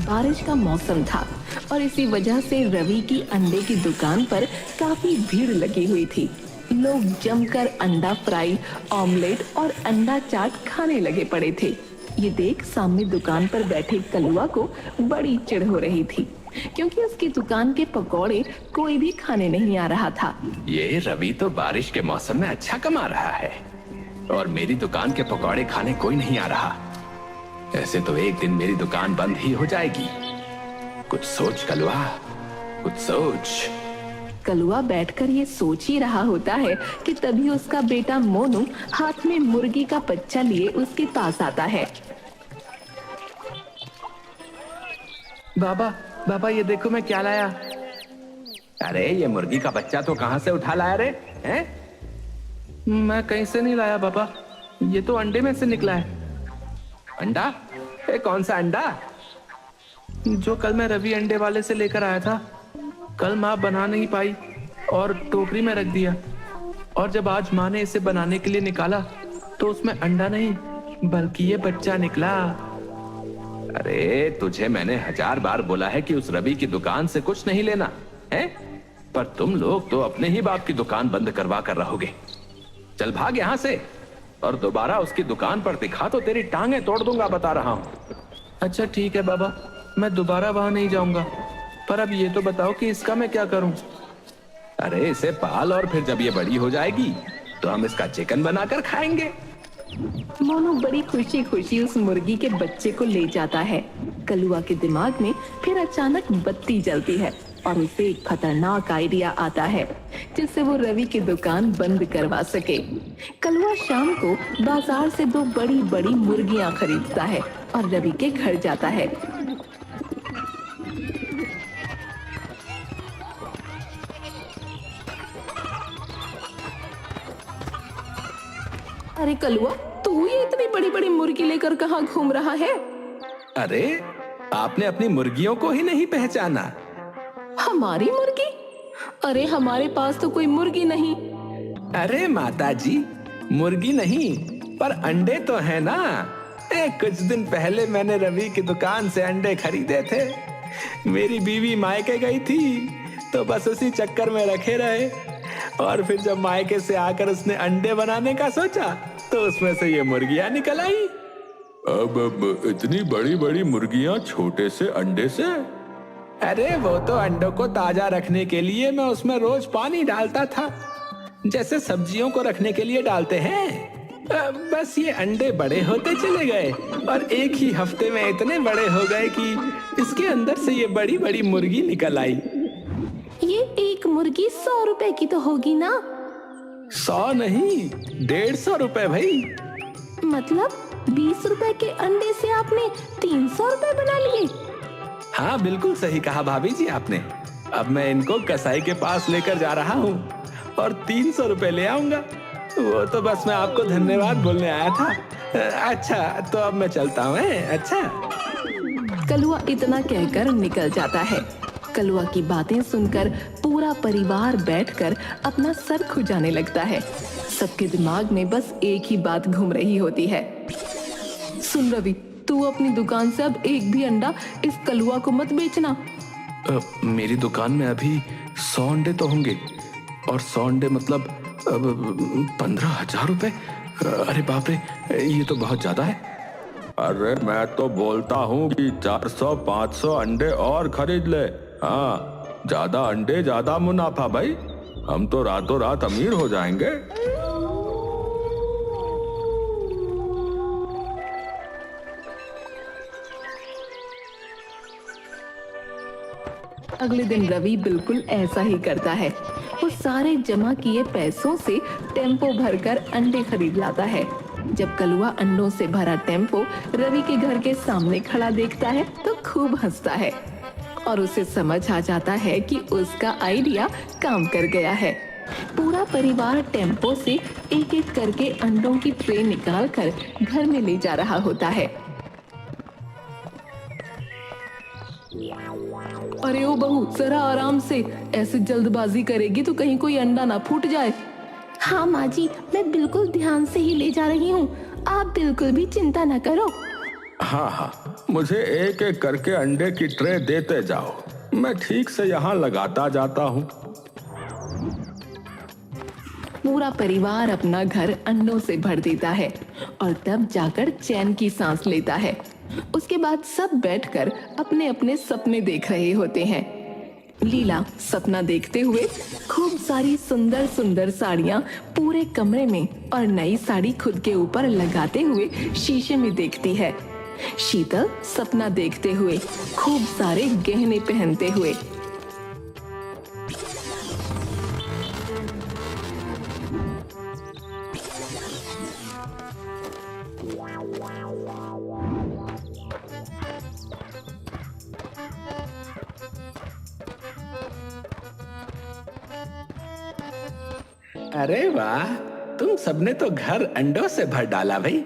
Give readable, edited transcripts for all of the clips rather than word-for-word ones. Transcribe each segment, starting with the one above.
बारिश का मौसम था और इसी वजह से रवि की अंडे की दुकान पर काफी भीड़ लगी हुई थी। लोग जमकर अंडा फ्राई, ऑमलेट और अंडा चाट खाने लगे पड़े थे। ये देख सामने दुकान पर बैठे कलुआ को बड़ी चिढ़ हो रही थी, क्योंकि उसकी दुकान के पकौड़े कोई भी खाने नहीं आ रहा था। ये रवि तो बारिश के मौसम में अच्छा कमा रहा है और मेरी दुकान के पकौड़े खाने कोई नहीं आ रहा। ऐसे तो एक दिन मेरी दुकान बंद ही हो जाएगी। कुछ सोच कलुआ, कुछ सोच। कलुआ बैठकर ये सोच ही रहा होता है कि तभी उसका बेटा मोनू हाथ में मुर्गी का बच्चा लिए उसके पास आता है। बाबा, बाबा ये देखो मैं क्या लाया। अरे ये मुर्गी का बच्चा तो कहां से उठा लाया रे? हैं? मैं कहीं से नहीं लाया बाबा, ये तो अंडे में से निकला है। अंडा? कौन सा अंडा? जो कल मैं रवि अंडे वाले से लेकर आया था। कल माँ बना नहीं पाई और टोकरी में रख दिया, और जब आज माँ ने इसे बनाने के लिए निकाला तो उसमें अंडा नहीं बल्कि ये बच्चा निकला। अरे तुझे मैंने 1000 बार बोला है कि उस रवि की दुकान से कुछ नहीं लेना है, पर तुम लोग तो अपने ही बाप की दुकान बंद करवा कर रहोगे। चल भाग यहाँ से, और दोबारा उसकी दुकान पर दिखा तो तेरी टांगे तोड़ दूंगा, बता रहा हूँ। अच्छा ठीक है बाबा, मैं दोबारा वहां नहीं जाऊंगा, पर अब ये तो बताओ कि इसका मैं क्या करूं? अरे इसे पाल और फिर जब ये बड़ी हो जाएगी तो हम इसका चिकन बनाकर खाएंगे। मोनू बड़ी खुशी खुशी उस मुर्गी के बच्चे को ले जाता है। कलुआ के दिमाग में फिर अचानक बत्ती जलती है और उसे एक खतरनाक आइडिया आता है जिससे वो रवि की दुकान बंद करवा सके। कलुआ शाम को बाजार से 2 बड़ी बड़ी मुर्गियां खरीदता है और रवि के घर जाता है। अरे कलुआ, तू ये इतनी बड़ी बड़ी मुर्गी लेकर कहाँ घूम रहा है? अरे आपने अपनी मुर्गियों को ही नहीं पहचाना? हमारी मुर्गी? अरे हमारे पास तो कोई मुर्गी नहीं। अरे माता जी, मुर्गी नहीं पर अंडे तो है ना। कुछ दिन पहले मैंने रवि की दुकान से अंडे खरीदे थे। मेरी बीवी मायके गई थी तो बस उसी चक्कर में रखे रहे, और फिर जब मायके से आकर उसने अंडे बनाने का सोचा तो उसमें से ये मुर्गियां निकल आई। अब इतनी बड़ी बड़ी मुर्गियां छोटे से अंडे से? अरे वो तो अंडों को ताजा रखने के लिए मैं उसमें रोज पानी डालता था, जैसे सब्जियों को रखने के लिए डालते हैं। बस ये अंडे बड़े होते चले गए और एक ही हफ्ते में इतने बड़े हो गए कि इसके अंदर से ये बड़ी बड़ी मुर्गी निकल आई। ये एक मुर्गी 100 रुपए की तो होगी ना? 100 नहीं, 150 रुपए भाई। मतलब 20 रुपए के अंडे से आपने 300 रुपए बना लिए? हाँ बिल्कुल सही कहा भाभी जी आपने। अब मैं इनको कसाई के पास लेकर जा रहा हूँ और 300 रुपए ले आऊंगा। वो तो बस मैं आपको धन्यवाद बोलने आया था। अच्छा तो अब मैं चलता हूँ। अच्छा। कलुआ इतना कहकर निकल जाता है। कलुआ की बातें सुनकर पूरा परिवार बैठकर अपना सर खुजाने लगता है। सबके दिमाग में बस एक ही बात घूम रही होती है। सुन रवि, तू अपनी दुकान से अब एक भी अंडा इस कलुआ को मत बेचना। मेरी दुकान में अभी 100 अंडे तो होंगे, और 100 अंडे मतलब 15,000 रुपए। अरे बाप रे, ये तो बहुत ज्यादा है। अरे मैं तो बोलता हूँ कि 400-500 अंडे और खरीद ले। हाँ, ज्यादा अंडे ज्यादा मुनाफा भाई, हम तो रातों रात अमीर हो जाएंगे। अगले दिन रवि बिल्कुल ऐसा ही करता है। वो सारे जमा किए पैसों से टेम्पो भरकर अंडे खरीद लाता है। जब कलुआ अंडों से भरा टेम्पो रवि के घर के सामने खड़ा देखता है तो खूब हंसता है और उसे समझ आ जाता है कि उसका आइडिया काम कर गया है। पूरा परिवार टेम्पो से एक एक करके अंडों की ट्रे निकाल कर घर में ले जा रहा होता है। अरे ओ बहू, जरा आराम से, ऐसे जल्दबाजी करेगी तो कहीं कोई अंडा ना फूट जाए। हाँ माँ जी, मैं बिल्कुल ध्यान से ही ले जा रही हूँ, आप बिल्कुल भी चिंता न करो। हाँ हाँ, मुझे एक एक करके अंडे की ट्रे देते जाओ, मैं ठीक से यहाँ लगाता जाता हूँ। पूरा परिवार अपना घर अंडों से भर देता है और तब जाकर चैन की सांस लेता है। उसके बाद सब बैठकर अपने अपने सपने देख रहे होते हैं। लीला सपना देखते हुए खूब सारी सुंदर सुंदर साड़ियां पूरे कमरे में और नई साड़ी खुद के ऊपर लगाते हुए शीशे में देखती है। शीतल सपना देखते हुए खूब सारे गहने पहनते हुए। अरे वाह, तुम सबने तो घर अंडों से भर डाला भाई।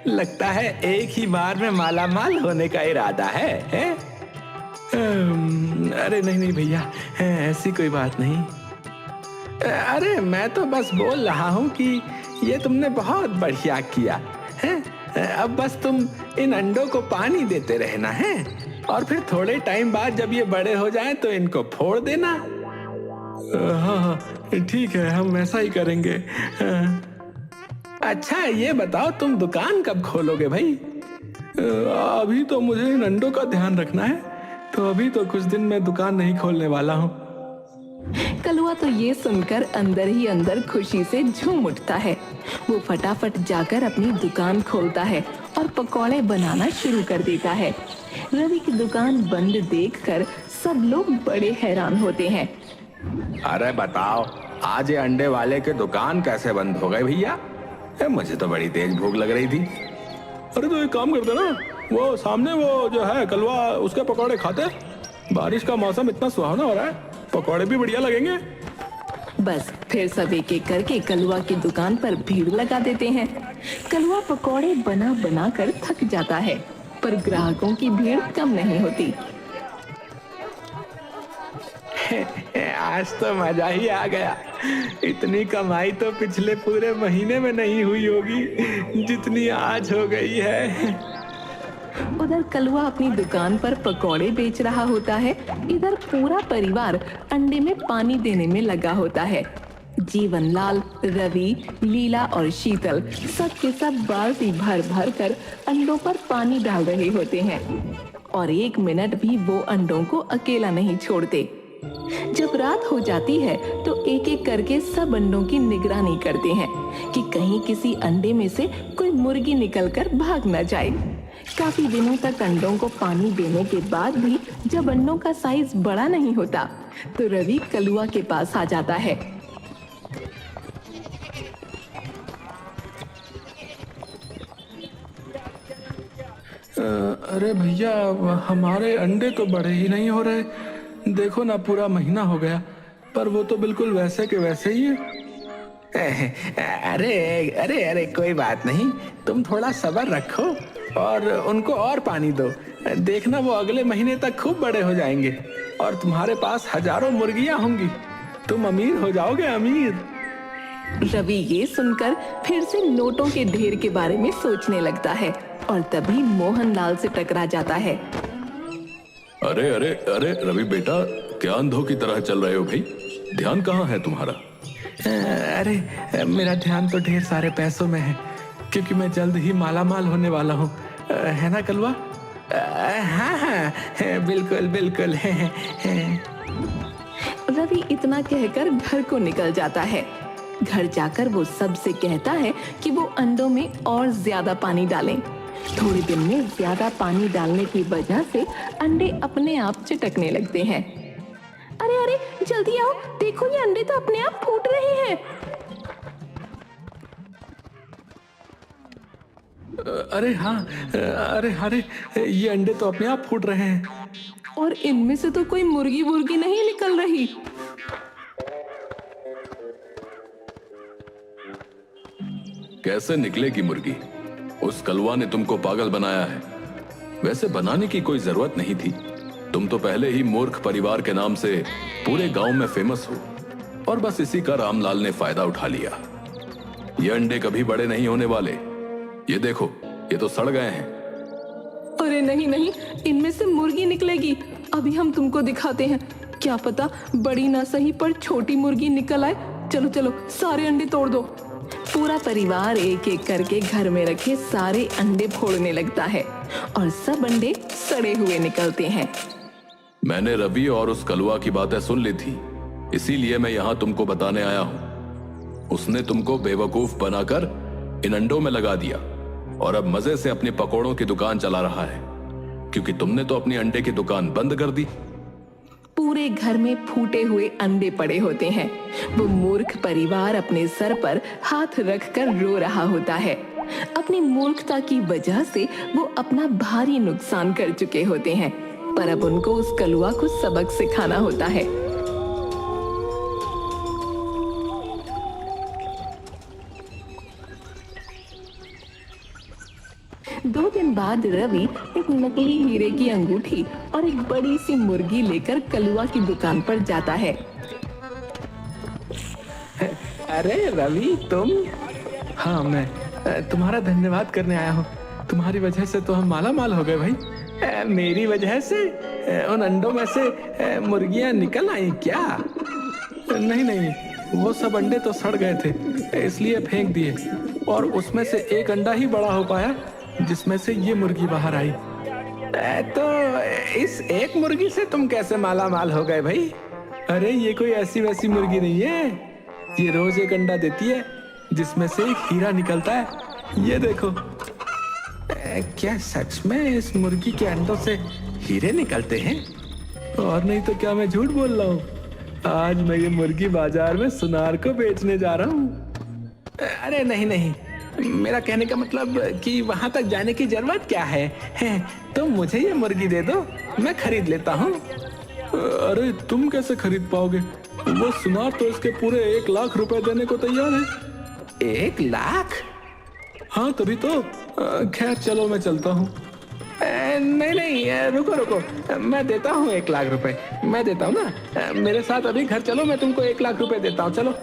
लगता है एक ही बार में माला माल होने का इरादा है? अरे नहीं नहीं भैया, ऐसी कोई बात नहीं। अरे मैं तो बस बोल रहा हूँ कि ये तुमने बहुत बढ़िया किया है। अब बस तुम इन अंडों को पानी देते रहना है और फिर थोड़े टाइम बाद जब ये बड़े हो जाएं तो इनको फोड़ देना। हाँ हाँ ठीक है, हम ऐसा ही करेंगे। अच्छा ये बताओ, तुम दुकान कब खोलोगे भाई? अभी तो मुझे इन अंडों का ध्यान रखना है, तो अभी तो कुछ दिन में दुकान नहीं खोलने वाला हूँ। कलुआ तो ये सुनकर अंदर ही अंदर खुशी से झूम उठता है। वो फटाफट जाकर अपनी दुकान खोलता है और पकौड़े बनाना शुरू कर देता है। रवि की दुकान बंद देखकर सब लोग बड़े हैरान होते हैं। अरे बताओ, आज ये अंडे वाले के दुकान कैसे बंद हो गए भैया? मुझे तो बड़ी तेज भूख लग रही थी। अरे तो एक काम करते ना, वो सामने वो जो है कलवा, उसके पकौड़े खाते। बारिश का मौसम इतना सुहावना हो रहा है, पकौड़े भी बढ़िया लगेंगे। बस फिर सब एक एक करके कलुआ की दुकान पर भीड़ लगा देते हैं। कलुआ पकौड़े बना बना कर थक जाता है, पर ग्राहकों की भीड़ कम नहीं होती। आज तो मजा ही आ गया। इतनी कमाई तो पिछले पूरे महीने में नहीं हुई होगी जितनी आज हो गई है। उधर कलुआ अपनी दुकान पर पकौड़े बेच रहा होता है, इधर पूरा परिवार अंडे में पानी देने में लगा होता है। जीवनलाल, रवि, लीला और शीतल सब के सब बाल्टी भर भर कर अंडों पर पानी डाल रहे होते हैं और एक मिनट भी वो अंडों को अकेला नहीं छोड़ते। जब रात हो जाती है तो एक एक करके सब अंडों की निगरानी करते हैं कि कहीं किसी अंडे में से कोई मुर्गी निकलकर भाग न जाए। काफी दिनों तक अंडों को पानी देने के बाद भी जब अंडों का साइज बड़ा नहीं होता तो रवि कलुआ के पास आ जाता है। अरे भैया, हमारे अंडे तो बड़े ही नहीं हो रहे। देखो ना, पूरा महीना हो गया पर वो तो बिल्कुल वैसे के वैसे ही है। अरे अरे अरे कोई बात नहीं, तुम थोड़ा सब्र रखो और उनको और पानी दो। देखना वो अगले महीने तक खूब बड़े हो जाएंगे और तुम्हारे पास हजारों मुर्गियां होंगी। तुम अमीर हो जाओगे, अमीर। रवि ये सुनकर फिर से नोटों के ढेर के बारे में सोचने लगता है और तभी मोहनलाल से टकरा जाता है। अरे अरे अरे रवि बेटा, क्या अंधों की तरह चल रहे हो भाई? ध्यान कहाँ है तुम्हारा? अरे मेरा ध्यान तो ढेर सारे पैसों में है, क्योंकि मैं जल्द ही माला माल होने वाला हूँ, है ना कलवा? हाँ हाँ बिल्कुल बिल्कुल। रवि इतना कहकर घर को निकल जाता है। घर जाकर वो सबसे कहता है कि वो अंडों में और ज्यादा पानी डालें। थोड़े दिन में ज्यादा पानी डालने की वजह से अंडे अपने आप चिटकने लगते हैं। अरे अरे जल्दी आओ, देखो ये अंडे तो अपने आप फूट रहे हैं। अरे हाँ, अरे अरे ये अंडे तो अपने आप फूट रहे हैं और इनमें से तो कोई मुर्गी वुर्गी नहीं निकल रही। कैसे निकलेगी मुर्गी? उस कलवा ने तुमको पागल बनाया है। वैसे बनाने की कोई जरूरत नहीं थी। तुम तो पहले ही मूर्ख परिवार के नाम से पूरे गांव में फेमस हो और बस इसी का रामलाल ने फायदा उठा लिया। ये अंडे कभी बड़े नहीं होने वाले। ये देखो, ये तो सड़ गए हैं। नहीं नहीं, इनमें से मुर्गी निकलेगी। अभी हम तुमको दिखाते हैं, क्या पता बड़ी ना सही पर छोटी मुर्गी निकल आए। चलो चलो, सारे अंडे तोड़ दो। पूरा परिवार एक एक करके घर में रखे सारे अंडे फोड़ने लगता है और सब अंडे सड़े हुए निकलते हैं। मैंने रवि और उस कलुआ की बातें सुन ली थी, इसीलिए मैं यहाँ तुमको बताने आया हूँ। उसने तुमको बेवकूफ बनाकर इन अंडों में लगा दिया और अब मजे से अपनी पकौड़ों की दुकान चला रहा है, क्योंकि तुमने तो अपनी अंडे की दुकान बंद कर दी। पूरे घर में फूटे हुए अंडे पड़े होते हैं। वो मूर्ख परिवार अपने सर पर हाथ रखकर रो रहा होता है। अपनी मूर्खता की वजह से वो अपना भारी नुकसान कर चुके होते हैं, पर अब उनको उस कलुआ को सबक सिखाना होता है। दो दिन बाद रवि एक नकली हीरे की अंगूठी और एक बड़ी सी मुर्गी लेकर कलुआ की दुकान पर जाता है। अरे रवि, तुम? हाँ, मैं तुम्हारा धन्यवाद करने आया हूँ। तुम्हारी वजह से तो हम माला माल हो गए भाई। मेरी वजह से उन अंडों में से मुर्गियां निकल आई क्या? नहीं नहीं, वो सब अंडे तो सड़ गए थे, इसलिए फेंक दिए, और उसमें से एक अंडा ही बड़ा हो पाया जिसमें से ये मुर्गी बाहर आई। तो इस एक मुर्गी से तुम कैसे माला माल हो गए भाई? अरे ये कोई ऐसी वैसी मुर्गी नहीं है, ये रोज एक अंडा देती है जिसमें से एक हीरा निकलता है। ये देखो। क्या सच में इस मुर्गी के अंडों से हीरे निकलते हैं? और नहीं तो क्या मैं झूठ बोल रहा हूँ? आज मैं ये मुर्गी बाजार में सुनार को बेचने जा रहा हूँ। अरे नहीं नहीं, मेरा कहने का मतलब कि वहां तक जाने की जरूरत क्या है? तो मुझे ये मुर्गी दे दो, मैं खरीद लेता हूँ। अरे तुम कैसे खरीद पाओगे? वो सुनार तो इसके पूरे 1 लाख रुपए देने को तैयार है। 1 लाख? हाँ तभी तो। खैर चलो, मैं चलता हूँ। नहीं नहीं, रुको रुको, मैं देता हूँ 1 लाख रुपए, मैं देता हूँ ना। मेरे साथ अभी घर चलो, मैं तुमको 1 लाख रुपए देता हूँ, चलो।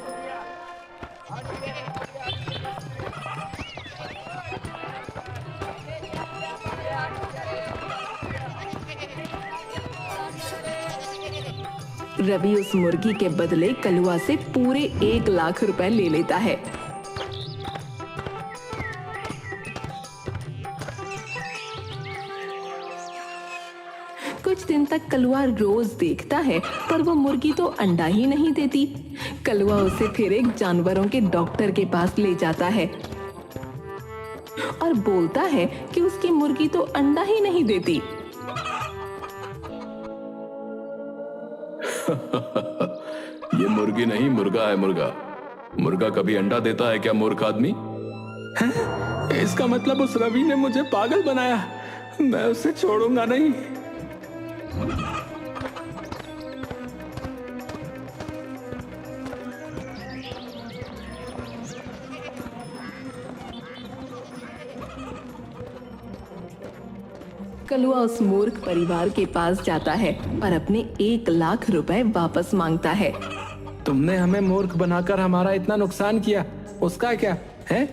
रवि उस मुर्गी के बदले कलुआ से पूरे 1 लाख रुपए ले लेता है। कुछ दिन तक कलुआ रोज देखता है, पर वो मुर्गी तो अंडा ही नहीं देती। कलुआ उसे फिर एक जानवरों के डॉक्टर के पास ले जाता है और बोलता है कि उसकी मुर्गी तो अंडा ही नहीं देती। ये मुर्गी नहीं, मुर्गा है, मुर्गा। मुर्गा कभी अंडा देता है क्या, मूर्ख आदमी? इसका मतलब उस रवि ने मुझे पागल बनाया। मैं उसे छोड़ूंगा नहीं। कलुआ उस मूर्ख परिवार के पास जाता है और अपने 1 लाख रुपए वापस मांगता है। तुमने हमें मूर्ख बनाकर हमारा इतना नुकसान किया, उसका क्या है?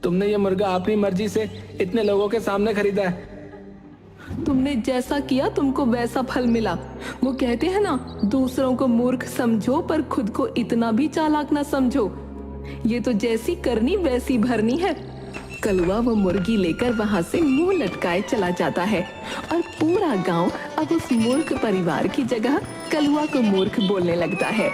तुमने ये मुर्गा अपनी मर्जी से इतने लोगों के सामने खरीदा है। तुमने जैसा किया तुमको वैसा फल मिला। वो कहते हैं ना, दूसरों को मूर्ख समझो पर खुद को इतना भी चालाक ना समझो। ये तो जैसी करनी वैसी भरनी है। कलुआ वो मुर्गी लेकर वहां से मुंह लटकाए चला जाता है और पूरा गांव अब उस मूर्ख परिवार की जगह कलुआ को मूर्ख बोलने लगता है।